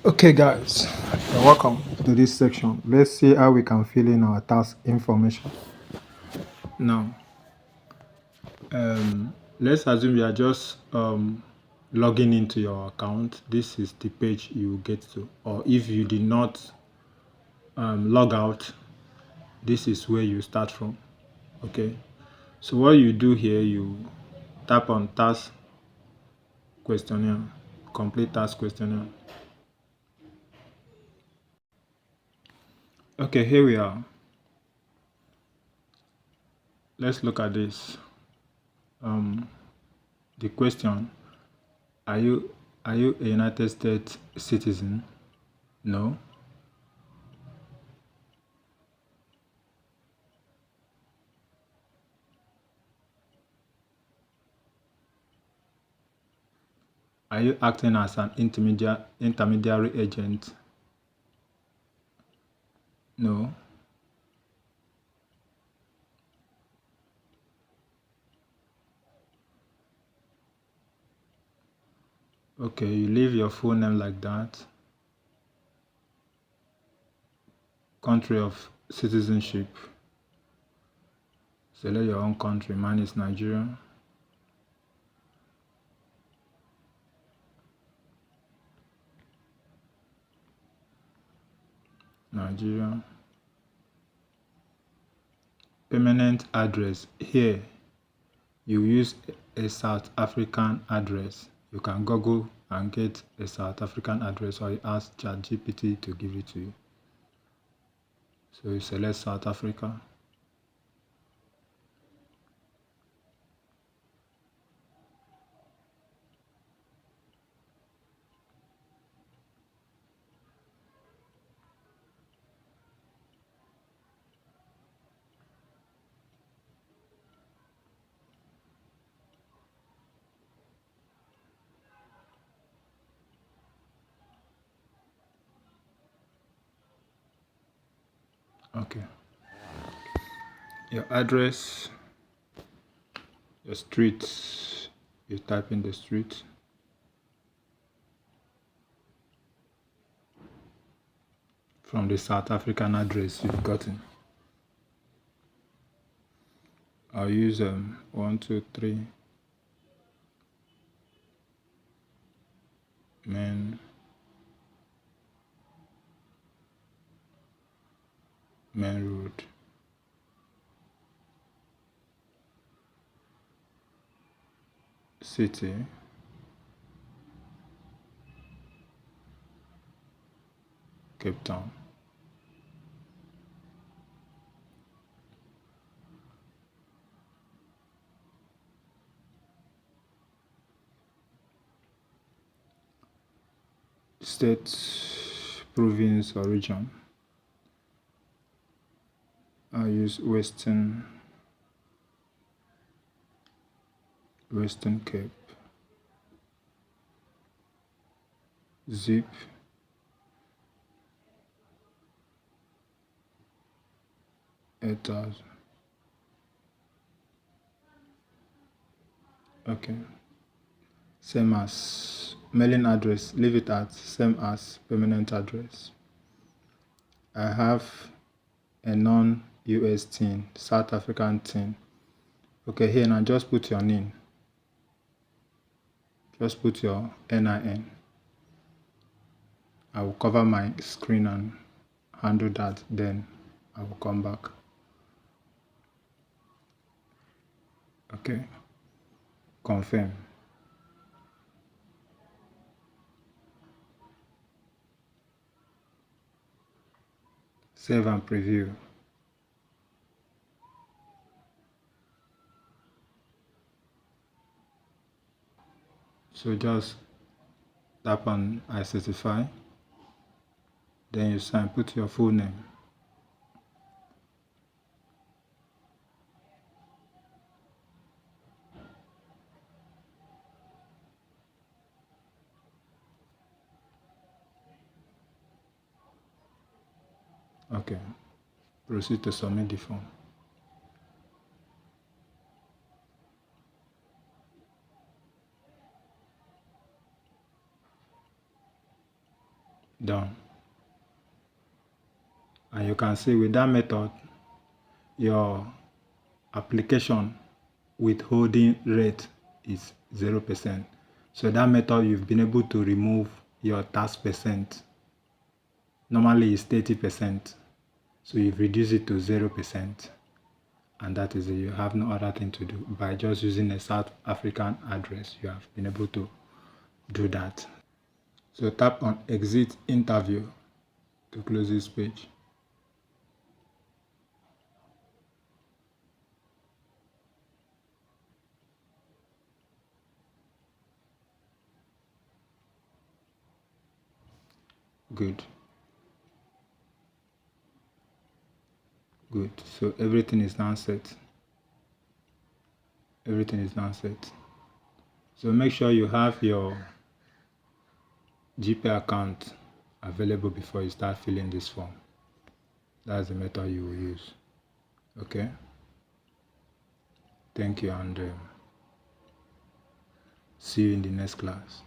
Okay, guys, you're welcome to this section. Let's see how we can fill in our task information. Now, let's assume you are just logging into your account. This is the page you get to, or if you did not log out, this is where you start from. Okay, so what you do here, you tap on task questionnaire, complete task questionnaire. Okay, here we are. Let's look at this. The question: Are you a United States citizen? No. Are you acting as an intermediary agent? No. Okay, you leave your full name like that. Country of citizenship. Select your own country. Mine is Nigeria. Nigeria. Permanent address. Here, you use a South African address. You can Google and get a South African address, or you ask ChatGPT to give it to you. So you select South Africa. Okay. Your address, your street, you type in the street. From the South African address you've gotten. I'll use 123 main road. City. Cape Town. State, province or region. I'll use Western Cape. Zip. $8,000. Okay. Same as mailing address. Leave it at same as permanent address. I have a non-US TIN, South African TIN. Okay, here now just put your name. Just put your NIN. I will cover my screen and handle that, then I will come back. Okay, confirm. Save and preview. So just tap on I certify, then you sign, put your full name. Okay, proceed to submit the form. done. And you can see with that method, your application withholding rate is 0%. So that method, you've been able to remove your tax percent. Normally it's 30%. So you've reduced it to 0%. And that is it. You have no other thing to do. By just using a South African address, you have been able to do that. So tap on exit interview to close this page. Good. Good. So everything is now set. Everything is now set. So make sure you have your GPay account available before you start filling this form. That's the method you will use. Okay. Thank you, and see you in the next class.